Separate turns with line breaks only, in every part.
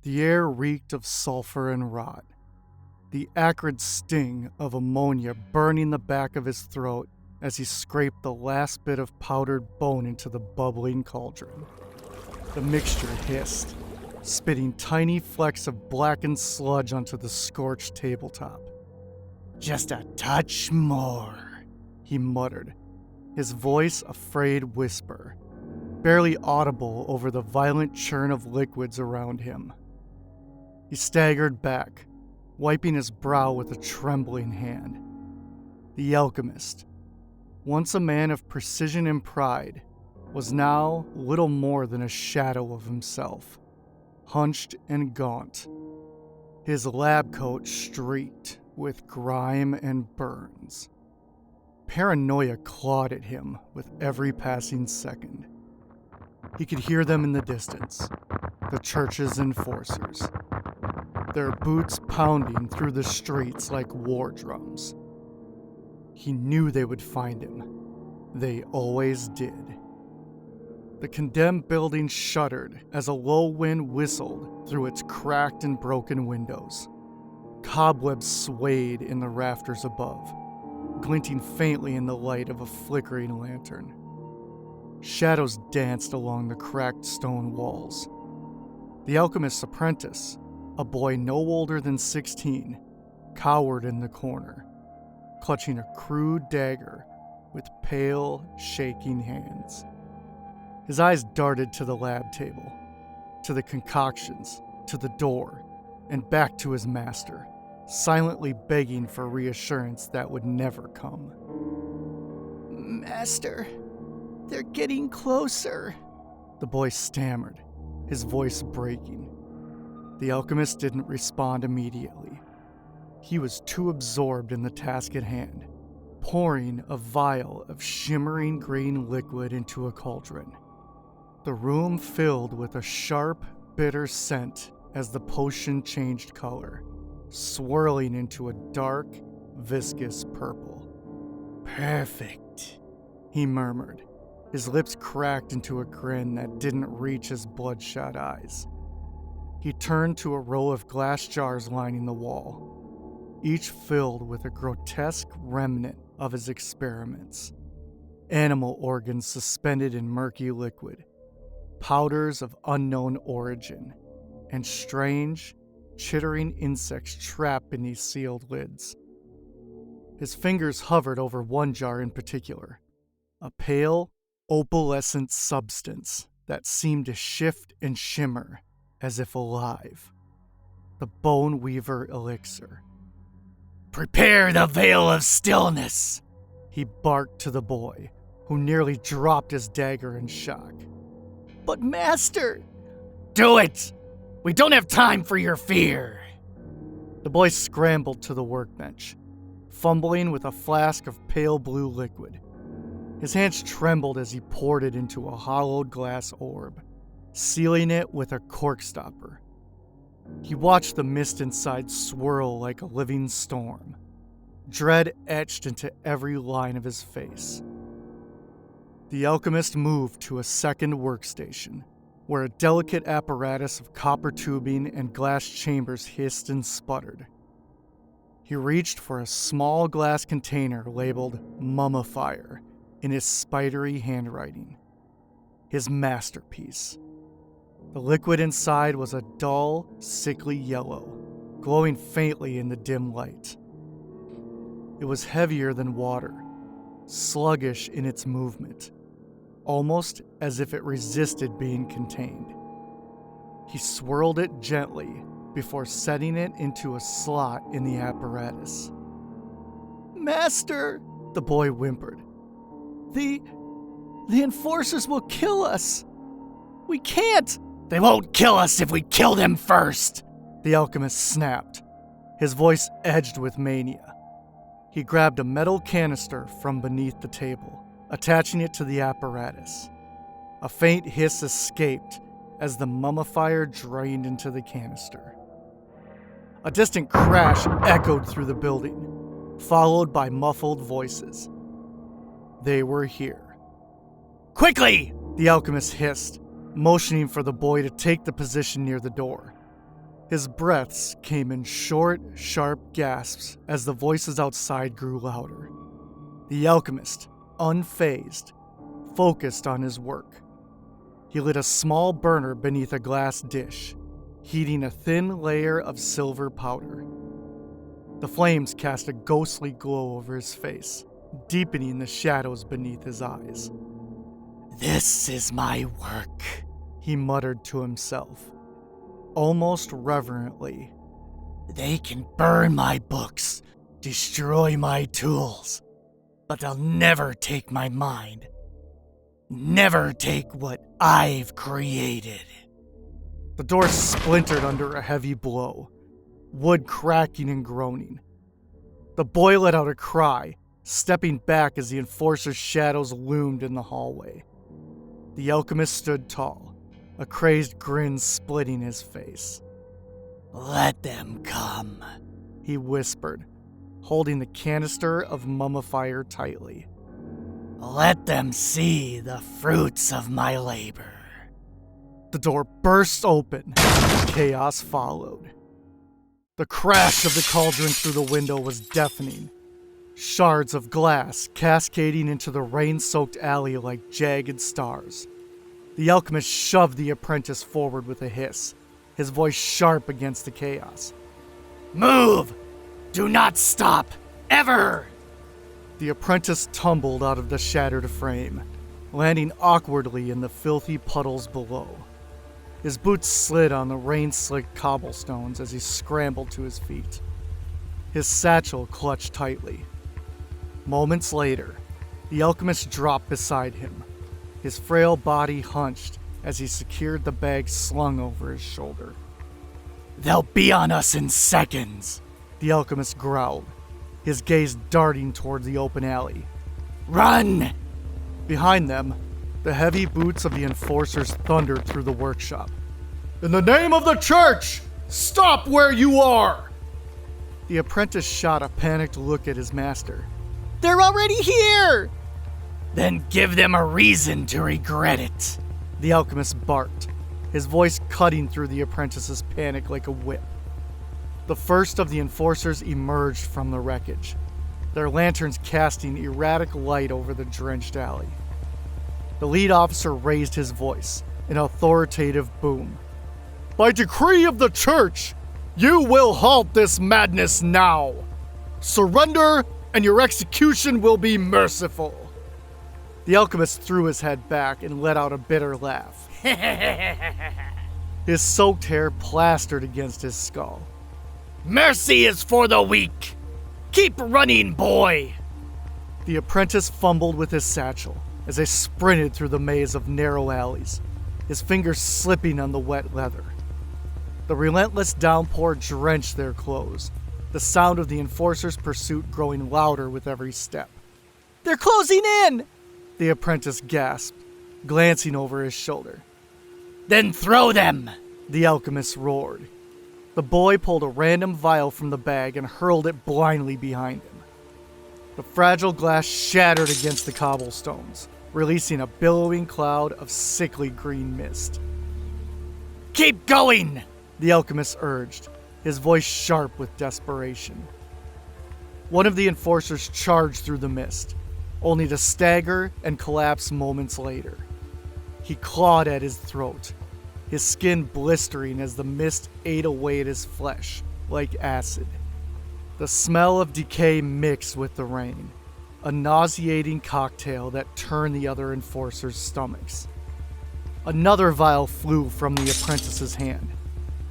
The air reeked of sulfur and rot, the acrid sting of ammonia burning the back of his throat as he scraped the last bit of powdered bone into the bubbling cauldron. The mixture hissed, spitting tiny flecks of blackened sludge onto the scorched tabletop. "Just a touch more," he muttered, his voice a frayed whisper, barely audible over the violent churn of liquids around him. He staggered back, wiping his brow with a trembling hand. The alchemist, once a man of precision and pride, was now little more than a shadow of himself, hunched and gaunt, his lab coat streaked with grime and burns. Paranoia clawed at him with every passing second. He could hear them in the distance, the church's enforcers, their boots pounding through the streets like war drums. He knew they would find him. They always did. The condemned building shuddered as a low wind whistled through its cracked and broken windows. Cobwebs swayed in the rafters above, glinting faintly in the light of a flickering lantern. Shadows danced along the cracked stone walls. The alchemist's apprentice, a boy no older than 16, cowered in the corner, clutching a crude dagger with pale, shaking hands. His eyes darted to the lab table, to the concoctions, to the door, and back to his master, silently begging for reassurance that would never come. "Master, they're getting closer," the boy stammered, his voice breaking. The alchemist didn't respond immediately. He was too absorbed in the task at hand, pouring a vial of shimmering green liquid into a cauldron. The room filled with a sharp, bitter scent as the potion changed color, swirling into a dark, viscous purple. "Perfect," he murmured, his lips cracked into a grin that didn't reach his bloodshot eyes. He turned to a row of glass jars lining the wall, each filled with a grotesque remnant of his experiments. Animal organs suspended in murky liquid, powders of unknown origin, and strange, chittering insects trapped beneath sealed lids. His fingers hovered over one jar in particular, a pale, opalescent substance that seemed to shift and shimmer as if alive. The Bone Weaver elixir. "Prepare the veil of stillness," he barked to the boy, who nearly dropped his dagger in shock. "But master—" "Do it! We don't have time for your fear!" The boy scrambled to the workbench, fumbling with a flask of pale blue liquid. His hands trembled as he poured it into a hollowed glass orb, sealing it with a cork stopper. He watched the mist inside swirl like a living storm, dread etched into every line of his face. The alchemist moved to a second workstation, where a delicate apparatus of copper tubing and glass chambers hissed and sputtered. He reached for a small glass container labeled Mummifier in his spidery handwriting. His masterpiece. The liquid inside was a dull, sickly yellow, glowing faintly in the dim light. It was heavier than water, sluggish in its movement, almost as if it resisted being contained. He swirled it gently before setting it into a slot in the apparatus. "Master," the boy whimpered, The enforcers will kill us. We can't." "They won't kill us if we kill them first," the alchemist snapped, his voice edged with mania. He grabbed a metal canister from beneath the table, attaching it to the apparatus. A faint hiss escaped as the mummifier drained into the canister. A distant crash echoed through the building, followed by muffled voices. They were here. "Quickly!" the alchemist hissed, motioning for the boy to take the position near the door. His breaths came in short, sharp gasps as the voices outside grew louder. The alchemist, unfazed, focused on his work. He lit a small burner beneath a glass dish, heating a thin layer of silver powder. The flames cast a ghostly glow over his face, deepening the shadows beneath his eyes. "This is my work," he muttered to himself, almost reverently. "They can burn my books, destroy my tools, but they'll never take my mind. Never take what I've created." The door splintered under a heavy blow, wood cracking and groaning. The boy let out a cry, stepping back as the enforcer's shadows loomed in the hallway. The alchemist stood tall, a crazed grin splitting his face. "Let them come," he whispered, holding the canister of mummifier tightly. "Let them see the fruits of my labor." The door burst open, and chaos followed. The crash of the cauldron through the window was deafening, shards of glass cascading into the rain-soaked alley like jagged stars. The alchemist shoved the apprentice forward with a hiss, his voice sharp against the chaos. "Move! Do not stop! Ever!" The apprentice tumbled out of the shattered frame, landing awkwardly in the filthy puddles below. His boots slid on the rain-slicked cobblestones as he scrambled to his feet. His satchel clutched tightly. Moments later, the alchemist dropped beside him, his frail body hunched as he secured the bag slung over his shoulder. "They'll be on us in seconds," the alchemist growled, his gaze darting toward the open alley. "Run!" Behind them, the heavy boots of the enforcers thundered through the workshop. "In the name of the church, stop where you are!" The apprentice shot a panicked look at his master. "They're already here!" "Then give them a reason to regret it," the alchemist barked, his voice cutting through the apprentice's panic like a whip. The first of the enforcers emerged from the wreckage, their lanterns casting erratic light over the drenched alley. The lead officer raised his voice, an authoritative boom. "By decree of the church, you will halt this madness now. Surrender, and your execution will be merciful." The alchemist threw his head back and let out a bitter laugh. His soaked hair plastered against his skull. "Mercy is for the weak. Keep running, boy." The apprentice fumbled with his satchel as they sprinted through the maze of narrow alleys, his fingers slipping on the wet leather. The relentless downpour drenched their clothes, the sound of the enforcer's pursuit growing louder with every step. "They're closing in!" the apprentice gasped, glancing over his shoulder. "Then throw them!" the alchemist roared. The boy pulled a random vial from the bag and hurled it blindly behind him. The fragile glass shattered against the cobblestones, releasing a billowing cloud of sickly green mist. "Keep going!" the alchemist urged, his voice sharp with desperation. One of the enforcers charged through the mist, only to stagger and collapse moments later. He clawed at his throat, his skin blistering as the mist ate away at his flesh like acid. The smell of decay mixed with the rain, a nauseating cocktail that turned the other enforcers' stomachs. Another vial flew from the apprentice's hand,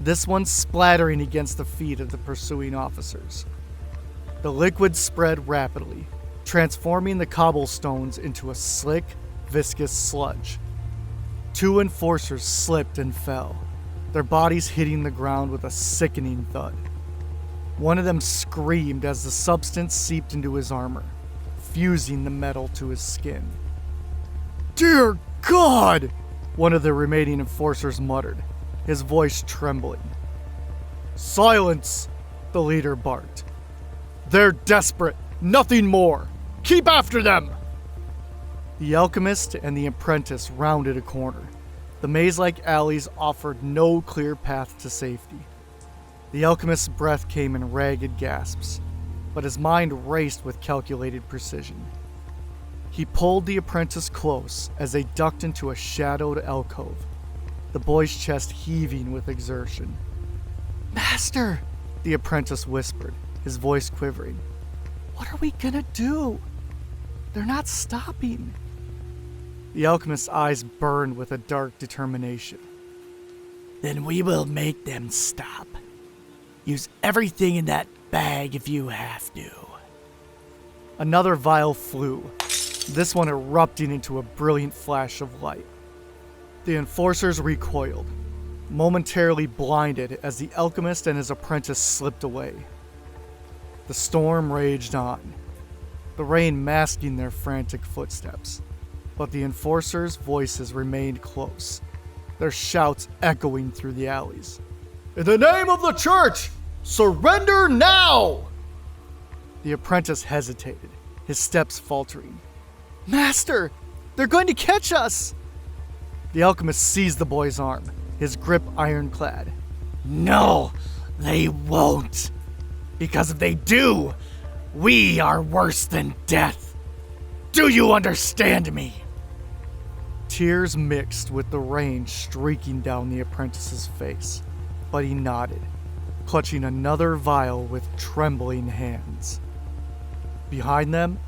this one splattering against the feet of the pursuing officers. The liquid spread rapidly, transforming the cobblestones into a slick, viscous sludge. Two enforcers slipped and fell, their bodies hitting the ground with a sickening thud. One of them screamed as the substance seeped into his armor, fusing the metal to his skin. "Dear God!" one of the remaining enforcers muttered, his voice trembling. "Silence!" the leader barked. "They're desperate, nothing more. Keep after them!" The alchemist and the apprentice rounded a corner. The maze-like alleys offered no clear path to safety. The alchemist's breath came in ragged gasps, but his mind raced with calculated precision. He pulled the apprentice close as they ducked into a shadowed alcove, the boy's chest heaving with exertion. "Master," the apprentice whispered, his voice quivering. "What are we gonna do? They're not stopping." The alchemist's eyes burned with a dark determination. "Then we will make them stop. Use everything in that bag if you have to." Another vial flew, this one erupting into a brilliant flash of light. The enforcers recoiled, momentarily blinded as the alchemist and his apprentice slipped away. The storm raged on, the rain masking their frantic footsteps, but the enforcers' voices remained close, their shouts echoing through the alleys. "In the name of the church, surrender now!" The apprentice hesitated, his steps faltering. "Master, they're going to catch us!" The alchemist seized the boy's arm, his grip ironclad. "No, they won't. Because if they do, we are worse than death. Do you understand me?" Tears mixed with the rain streaking down the apprentice's face, but he nodded, clutching another vial with trembling hands. Behind them,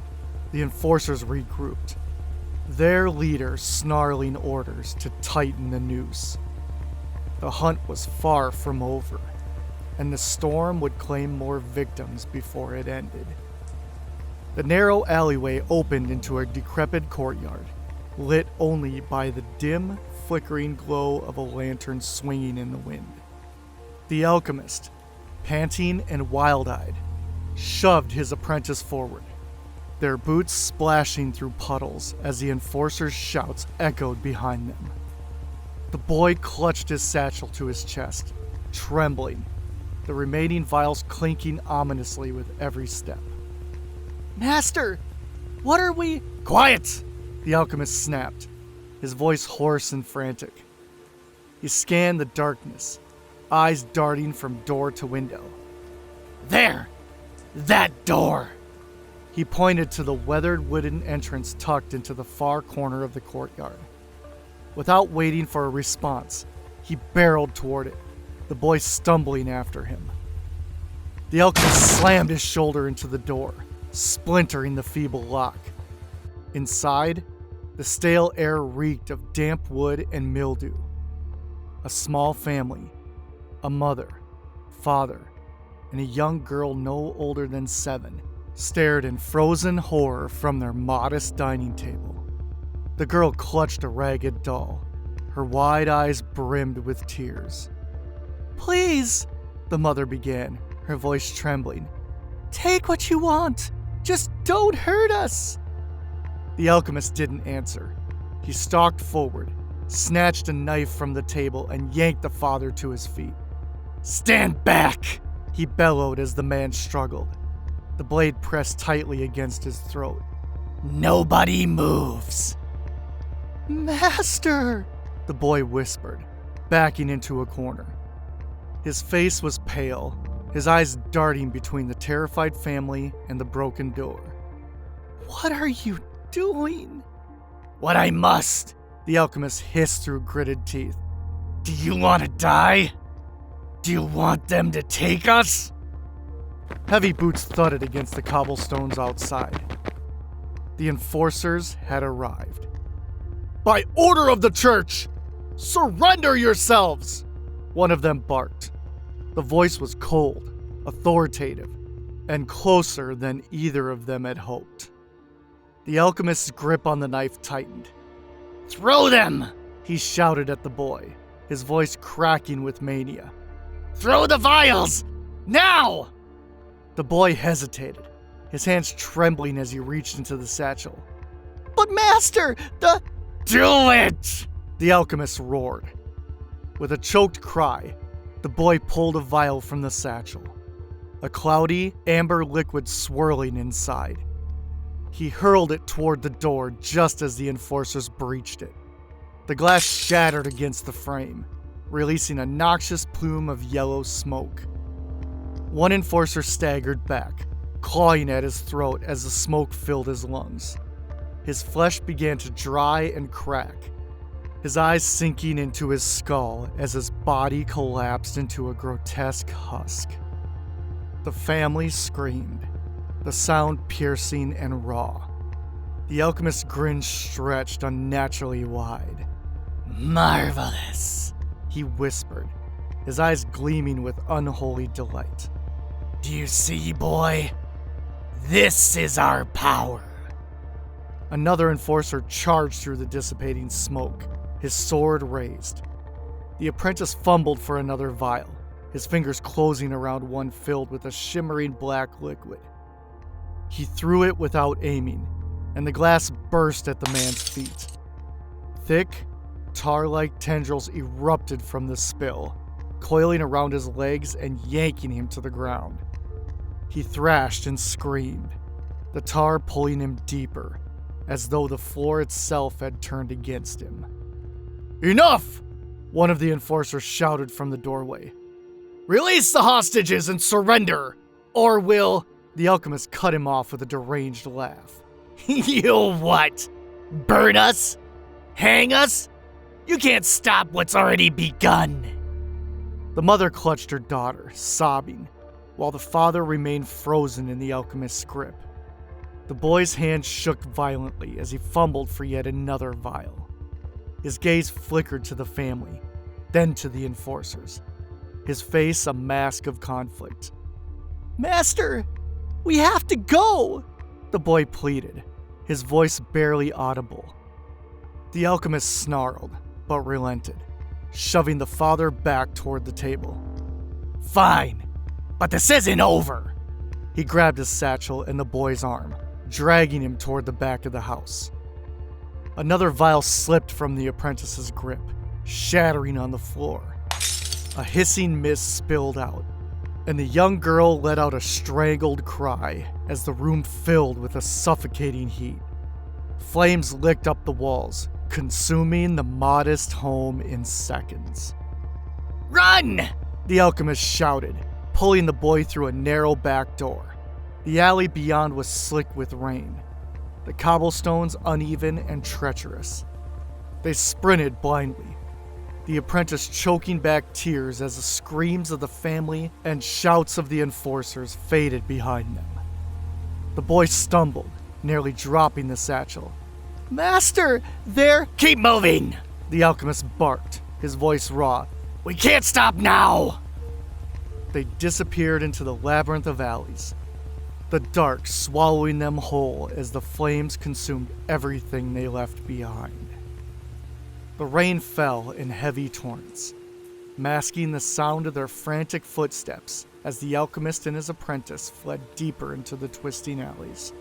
the enforcers regrouped, their leader snarling orders to tighten the noose. The hunt was far from over, and the storm would claim more victims before it ended. The narrow alleyway opened into a decrepit courtyard, lit only by the dim, flickering glow of a lantern swinging in the wind. The alchemist, panting and wild-eyed, shoved his apprentice forward, their boots splashing through puddles as the enforcers' shouts echoed behind them. The boy clutched his satchel to his chest, trembling, the remaining vials clinking ominously with every step. "Master, what are we—" "Quiet!" the alchemist snapped, his voice hoarse and frantic. He scanned the darkness, eyes darting from door to window. "There! That door!" He pointed to the weathered wooden entrance tucked into the far corner of the courtyard. Without waiting for a response, he barreled toward it, the boy stumbling after him. The alchemist slammed his shoulder into the door, splintering the feeble lock. Inside, the stale air reeked of damp wood and mildew. A small family, a mother, father, and a young girl no older than 7, stared in frozen horror from their modest dining table. The girl clutched a ragged doll, her wide eyes brimmed with tears. "Please," the mother began, her voice trembling. "Take what you want. Just don't hurt us." The alchemist didn't answer. He stalked forward, snatched a knife from the table, and yanked the father to his feet. "Stand back!" he bellowed as the man struggled, the blade pressed tightly against his throat. "Nobody moves." "Master!" the boy whispered, backing into a corner. His face was pale, his eyes darting between the terrified family and the broken door. "What are you doing?" "What I must," the alchemist hissed through gritted teeth. "Do you want to die? Do you want them to take us?" Heavy boots thudded against the cobblestones outside. The enforcers had arrived. "By order of the church, surrender yourselves!" one of them barked. The voice was cold, authoritative, and closer than either of them had hoped. The alchemist's grip on the knife tightened. "Throw them!" he shouted at the boy, his voice cracking with mania. "Throw the vials! Now!" The boy hesitated, his hands trembling as he reached into the satchel. "But master, Do it!" the alchemist roared. With a choked cry, the boy pulled a vial from the satchel, a cloudy, amber liquid swirling inside. He hurled it toward the door just as the enforcers breached it. The glass shattered against the frame, releasing a noxious plume of yellow smoke. One enforcer staggered back, clawing at his throat as the smoke filled his lungs. His flesh began to dry and crack, his eyes sinking into his skull as his body collapsed into a grotesque husk. The family screamed, the sound piercing and raw. The alchemist's grin stretched unnaturally wide. "Marvelous," he whispered, his eyes gleaming with unholy delight. "Do you see, boy? This is our power." Another enforcer charged through the dissipating smoke, his sword raised. The apprentice fumbled for another vial, his fingers closing around one filled with a shimmering black liquid. He threw it without aiming, and the glass burst at the man's feet. Thick, tar-like tendrils erupted from the spill, coiling around his legs and yanking him to the ground. He thrashed and screamed, the tar pulling him deeper, as though the floor itself had turned against him. "Enough!" one of the enforcers shouted from the doorway. "Release the hostages and surrender, or we'll—" The alchemist cut him off with a deranged laugh. "You'll what? Burn us? Hang us? You can't stop what's already begun." The mother clutched her daughter, sobbing, while the father remained frozen in the alchemist's grip. The boy's hand shook violently as he fumbled for yet another vial. His gaze flickered to the family, then to the enforcers, his face a mask of conflict. "Master, we have to go," the boy pleaded, his voice barely audible. The alchemist snarled, but relented, shoving the father back toward the table. "Fine, but this isn't over." He grabbed his satchel and the boy's arm, dragging him toward the back of the house. Another vial slipped from the apprentice's grip, shattering on the floor. A hissing mist spilled out, and the young girl let out a strangled cry as the room filled with a suffocating heat. Flames licked up the walls, consuming the modest home in seconds. "Run!" the alchemist shouted, pulling the boy through a narrow back door. The alley beyond was slick with rain, the cobblestones uneven and treacherous. They sprinted blindly, the apprentice choking back tears as the screams of the family and shouts of the enforcers faded behind them. The boy stumbled, nearly dropping the satchel. "Master, there—" "Keep moving!" the alchemist barked, his voice raw. "We can't stop now!" They disappeared into the labyrinth of alleys, the dark swallowing them whole as the flames consumed everything they left behind. The rain fell in heavy torrents, masking the sound of their frantic footsteps as the alchemist and his apprentice fled deeper into the twisting alleys.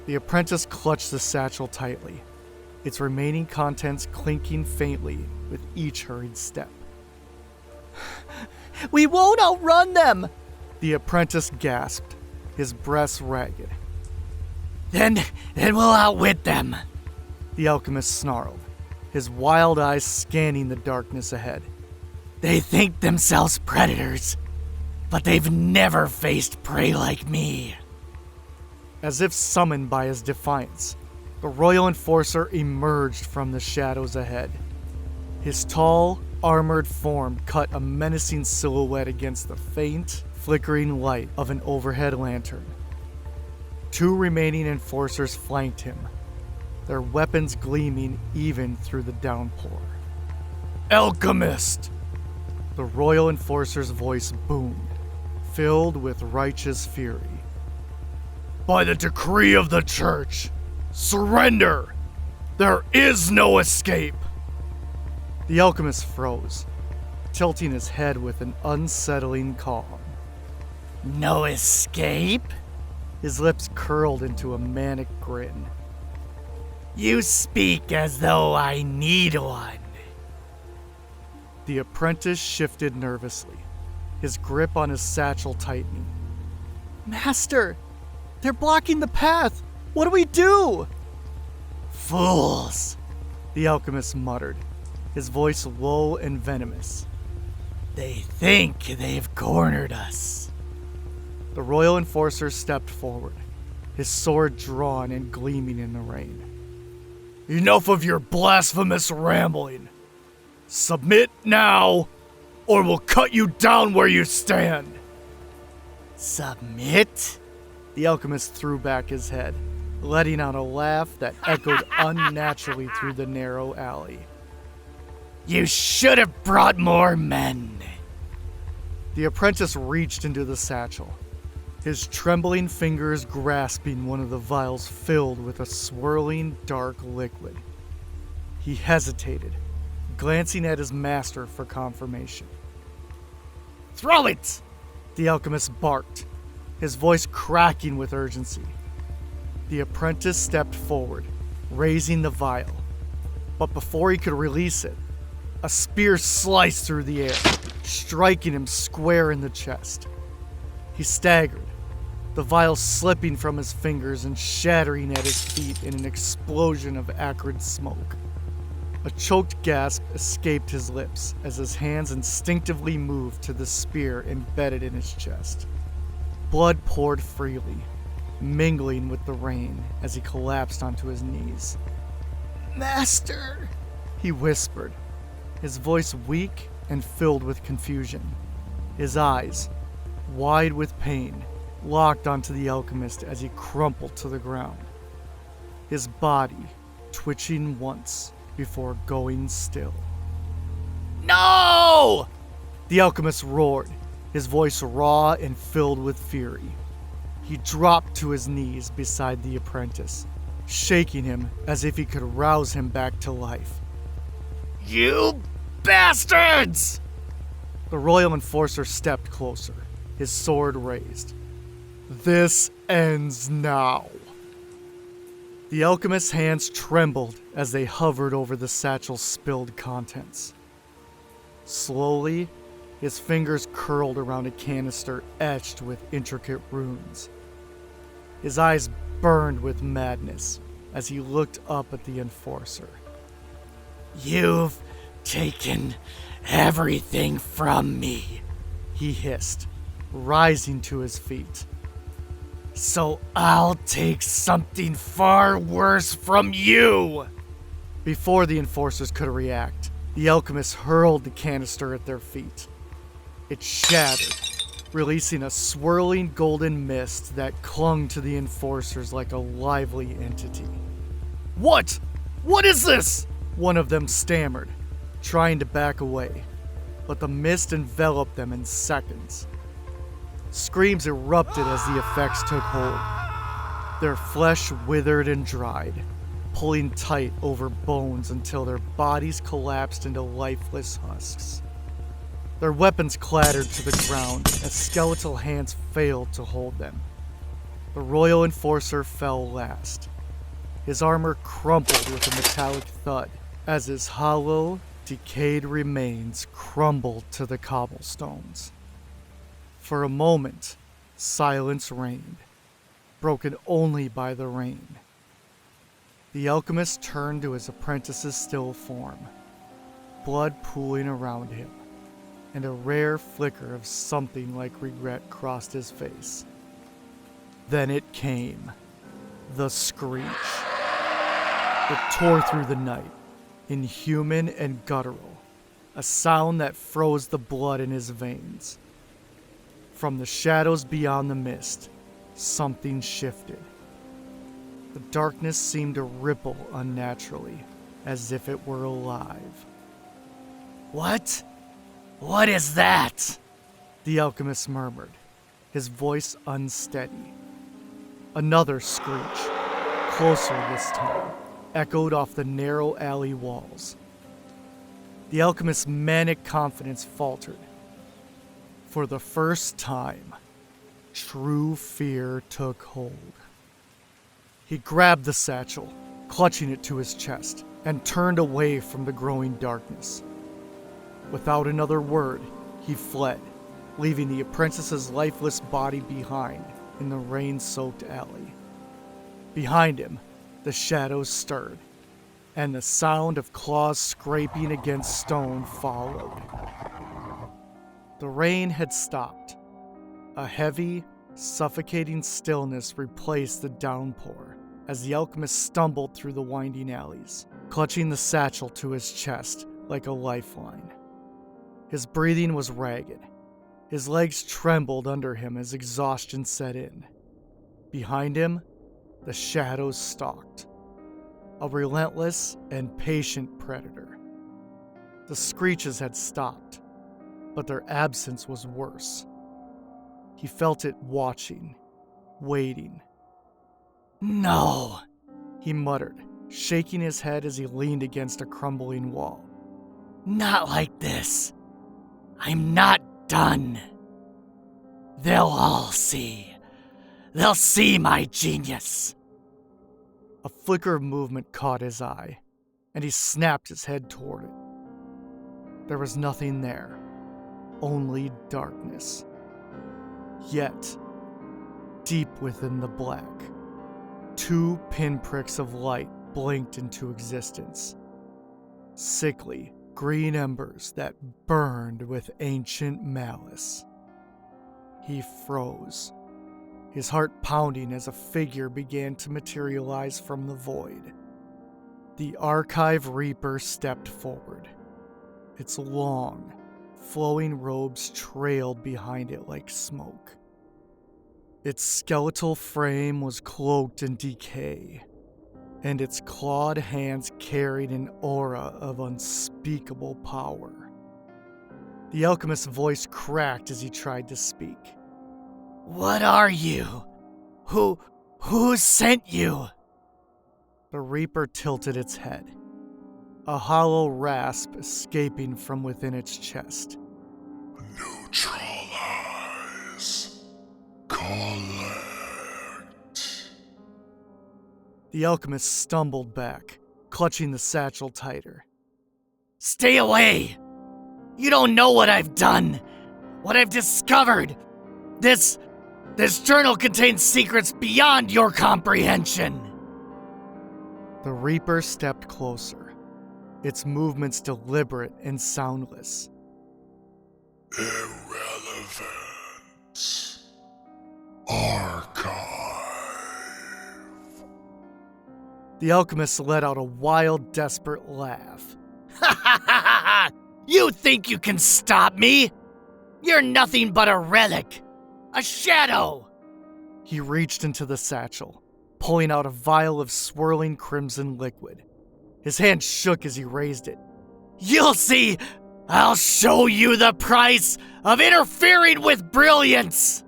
The apprentice clutched the satchel tightly, its remaining contents clinking faintly with each hurried step. "We won't outrun them!" the apprentice gasped, his breast ragged. Then we'll outwit them," the alchemist snarled, his wild eyes scanning the darkness ahead. "They think themselves predators, but they've never faced prey like me." As if summoned by his defiance, the royal enforcer emerged from the shadows ahead. His tall, armored form cut a menacing silhouette against the faint, flickering light of an overhead lantern. Two remaining enforcers flanked him, their weapons gleaming even through the downpour. "Alchemist!" The royal enforcer's voice boomed, filled with righteous fury. "By the decree of the church, surrender! There is no escape!" The alchemist froze, tilting his head with an unsettling calm. "No escape?" His lips curled into a manic grin. "You speak as though I need one." The apprentice shifted nervously, his grip on his satchel tightening. "Master, they're blocking the path. What do we do?" "Fools," the alchemist muttered, his voice low and venomous. "They think they've cornered us. The royal enforcer stepped forward, his sword drawn and gleaming in the rain. Enough of your blasphemous rambling. Submit now, or we'll cut you down where you stand. Submit? The alchemist threw back his head, letting out a laugh that echoed unnaturally through the narrow alley. You should have brought more men. The apprentice reached into the satchel, his trembling fingers grasping one of the vials filled with a swirling dark liquid. He hesitated, glancing at his master for confirmation. Throw it! The alchemist barked, his voice cracking with urgency. The apprentice stepped forward, raising the vial, but before he could release it, a spear sliced through the air, striking him square in the chest. He staggered, the vial slipping from his fingers and shattering at his feet in an explosion of acrid smoke. A choked gasp escaped his lips as his hands instinctively moved to the spear embedded in his chest. Blood poured freely, mingling with the rain as he collapsed onto his knees. Master, he whispered, his voice weak and filled with confusion. His eyes, wide with pain, locked onto the alchemist as he crumpled to the ground, his body twitching once before going still. No! The alchemist roared, his voice raw and filled with fury. He dropped to his knees beside the apprentice, shaking him as if he could rouse him back to life. You bastards! The royal enforcer stepped closer, his sword raised. This ends now. The alchemist's hands trembled as they hovered over the satchel's spilled contents. Slowly, his fingers curled around a canister etched with intricate runes. His eyes burned with madness as he looked up at the enforcer. You've taken everything from me, he hissed, rising to his feet. So I'll take something far worse from you! Before the enforcers could react, the alchemist hurled the canister at their feet. It shattered, releasing a swirling golden mist that clung to the enforcers like a lively entity. What? What is this? One of them stammered, trying to back away, but the mist enveloped them in seconds. Screams erupted as the effects took hold. Their flesh withered and dried, pulling tight over bones until their bodies collapsed into lifeless husks. Their weapons clattered to the ground as skeletal hands failed to hold them. The royal enforcer fell last. His armor crumpled with a metallic thud as his hollow, decayed remains crumbled to the cobblestones. For a moment, silence reigned, broken only by the rain. The alchemist turned to his apprentice's still form, blood pooling around him, and a rare flicker of something like regret crossed his face. Then it came, the screech. It tore through the night, inhuman and guttural, a sound that froze the blood in his veins. From the shadows beyond the mist, something shifted. The darkness seemed to ripple unnaturally, as if it were alive. What? What is that? The alchemist murmured, his voice unsteady. Another screech, closer this time, echoed off the narrow alley walls. The alchemist's manic confidence faltered. For the first time, true fear took hold. He grabbed the satchel, clutching it to his chest, and turned away from the growing darkness. Without another word, he fled, leaving the apprentice's lifeless body behind in the rain-soaked alley. Behind him, the shadows stirred, and the sound of claws scraping against stone followed. The rain had stopped, a heavy, Suffocating stillness replaced the downpour as the alchemist stumbled through the winding alleys, clutching the satchel to his chest like a lifeline. His breathing was ragged. His legs trembled under him as exhaustion set in. Behind him, the shadows stalked, a relentless and patient predator. The screeches had stopped, but their absence was worse. He felt it watching, waiting. "No," he muttered, shaking his head as he leaned against a crumbling wall. "Not like this. I'm not done. They'll all see. They'll see my genius." A flicker of movement caught his eye, and he snapped his head toward it. There was nothing there, only darkness. Yet, deep within the black, 2 pinpricks of light blinked into existence. Sickly, green embers that burned with ancient malice. He froze, his heart pounding as a figure began to materialize from the void. The Archive Reaper stepped forward. Its long, flowing robes trailed behind it like smoke. Its skeletal frame was cloaked in decay, and its clawed hands carried an aura of unspeakable power. The alchemist's voice cracked as he tried to speak. "What are you? Who sent you?" The Reaper tilted its head, a hollow rasp escaping from within its chest.
"Neutralize. Collect."
The alchemist stumbled back, clutching the satchel tighter. "Stay away! You don't know what I've done, what I've discovered. This journal contains secrets beyond your comprehension." The Reaper stepped closer, its movements deliberate and soundless.
"Irrelevant. Archive."
The alchemist let out a wild, desperate laugh. "Ha ha ha ha! You think you can stop me? You're nothing but a relic, a shadow!" He reached into the satchel, pulling out a vial of swirling crimson liquid. His hand shook as he raised it. "You'll see! I'll show you the price of interfering with brilliance!"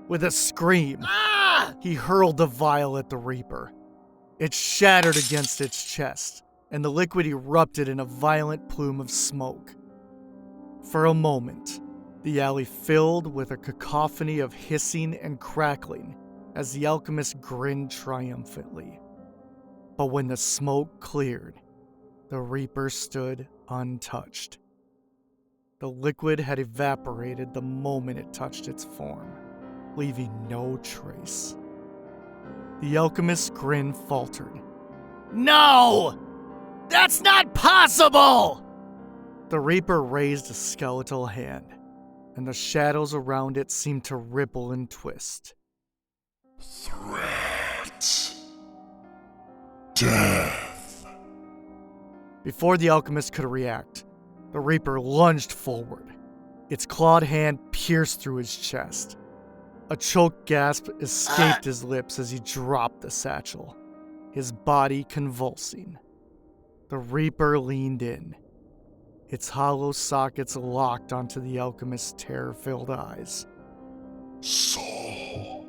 With a scream, he hurled the vial at the Reaper. It shattered against its chest, and the liquid erupted in a violent plume of smoke. For a moment, the alley filled with a cacophony of hissing and crackling as the alchemist grinned triumphantly. But when the smoke cleared, the Reaper stood untouched. The liquid had evaporated the moment it touched its form, leaving no trace. The alchemist's grin faltered. "No! That's not possible!" The Reaper raised a skeletal hand, and the shadows around it seemed to ripple and twist.
"Threat. Death."
Before the alchemist could react, the Reaper lunged forward. Its clawed hand pierced through his chest. A choked gasp escaped his lips as he dropped the satchel, his body convulsing. The Reaper leaned in, its hollow sockets locked onto the alchemist's terror-filled eyes.
"Soul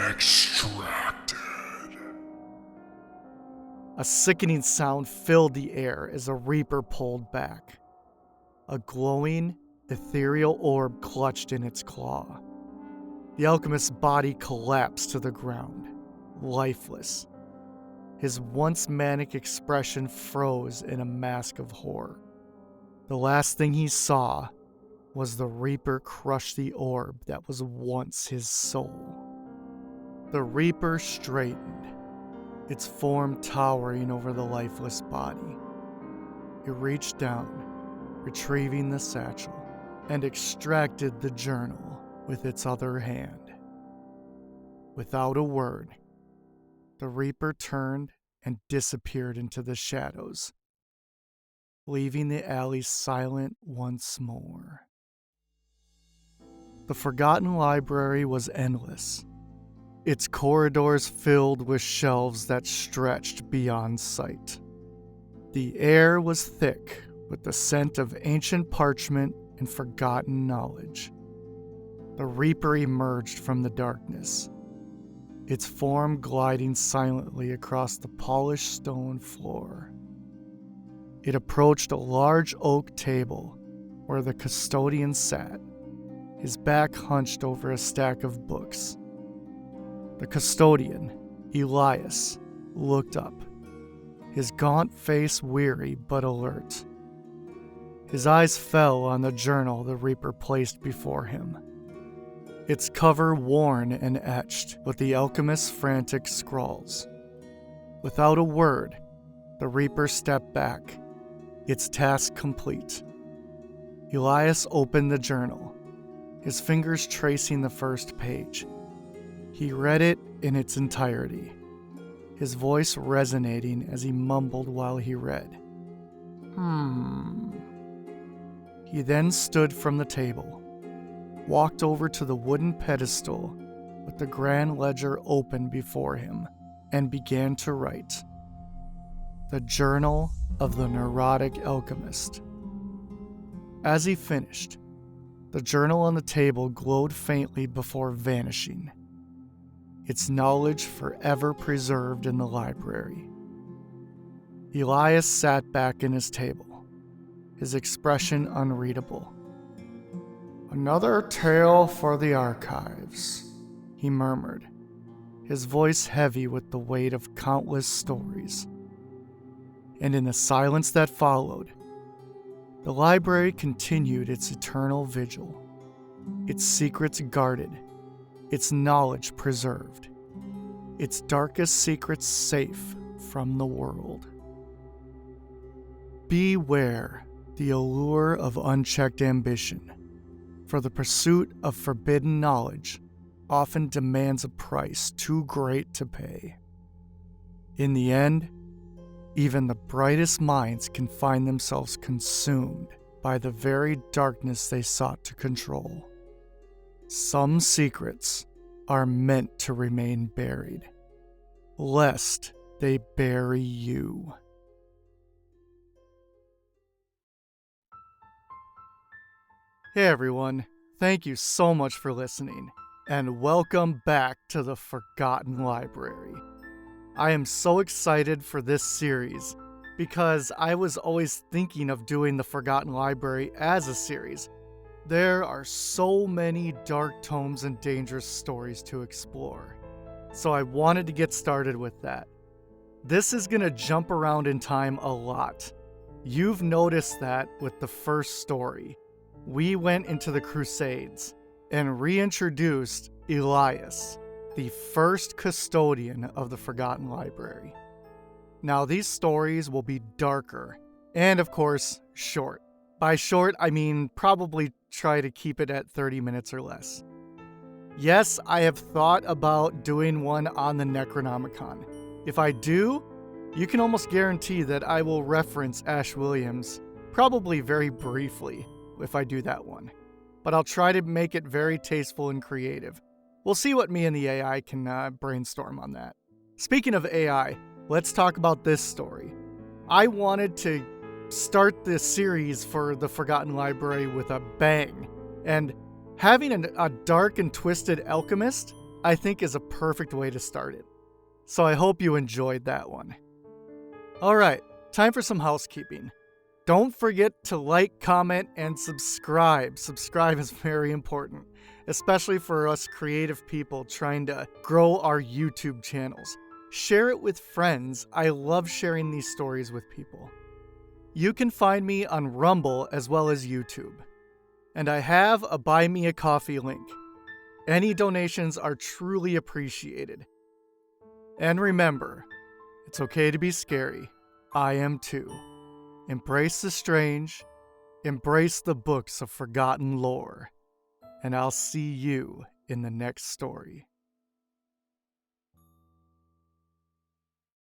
extracted."
A sickening sound filled the air as the Reaper pulled back. A glowing, ethereal orb clutched in its claw. The alchemist's body collapsed to the ground, lifeless. His once manic expression froze in a mask of horror. The last thing he saw was the Reaper crush the orb that was once his soul. The Reaper straightened, its form towering over the lifeless body. It reached down, retrieving the satchel, and extracted the journal with its other hand. Without a word, the Reaper turned and disappeared into the shadows, leaving the alley silent once more. The Forgotten Library was endless, its corridors filled with shelves that stretched beyond sight. The air was thick with the scent of ancient parchment and forgotten knowledge. The Reaper emerged from the darkness, its form gliding silently across the polished stone floor. It approached a large oak table where the custodian sat, his back hunched over a stack of books. The custodian, Elias, looked up, his gaunt face weary but alert. His eyes fell on the journal the Reaper placed before him, its cover worn and etched with the Alchemist's frantic scrawls. Without a word, the Reaper stepped back, its task complete. Elias opened the journal, his fingers tracing the first page. He read it in its entirety, his voice resonating as he mumbled while he read. He then stood from the table, walked over to the wooden pedestal with the grand ledger open before him, and began to write. The Journal of the Neurotic Alchemist. As he finished, the journal on the table glowed faintly before vanishing, its knowledge forever preserved in the library. Elias sat back in his table, his expression unreadable. Another tale for the archives, he murmured, his voice heavy with the weight of countless stories. And in the silence that followed, the library continued its eternal vigil, its secrets guarded, its knowledge preserved, its darkest secrets safe from the world. Beware the allure of unchecked ambition, for the pursuit of forbidden knowledge often demands a price too great to pay. In the end, even the brightest minds can find themselves consumed by the very darkness they sought to control. Some secrets are meant to remain buried, lest they bury you. Hey everyone, thank you so much for listening, and welcome back to the Forgotten Library. I am so excited for this series because I was always thinking of doing the Forgotten Library as a series. There are so many dark tomes and dangerous stories to explore, so I wanted to get started with that. This is going to jump around in time a lot. You've noticed that with the first story. We went into the Crusades and reintroduced Elias, the first custodian of the Forgotten Library. Now, these stories will be darker and, of course, short. By short, I mean probably try to keep it at 30 minutes or less. Yes, I have thought about doing one on the Necronomicon. If I do, you can almost guarantee that I will reference Ash Williams, probably very briefly, if I do that one. But I'll try to make it very tasteful and creative. We'll see what me and the AI can brainstorm on that. Speaking of AI, let's talk about this story. I wanted to start this series for the Forgotten Library with a bang, and having a dark and twisted alchemist, I think, is a perfect way to start it. So I hope you enjoyed that one. Alright, time for some housekeeping. Don't forget to like, comment, and subscribe. Subscribe is very important, especially for us creative people trying to grow our YouTube channels. Share it with friends. I love sharing these stories with people. You can find me on Rumble as well as YouTube. And I have a Buy Me a Coffee link. Any donations are truly appreciated. And remember, it's okay to be scary. I am too. Embrace the strange. Embrace the books of forgotten lore. and I'll see you in the next story.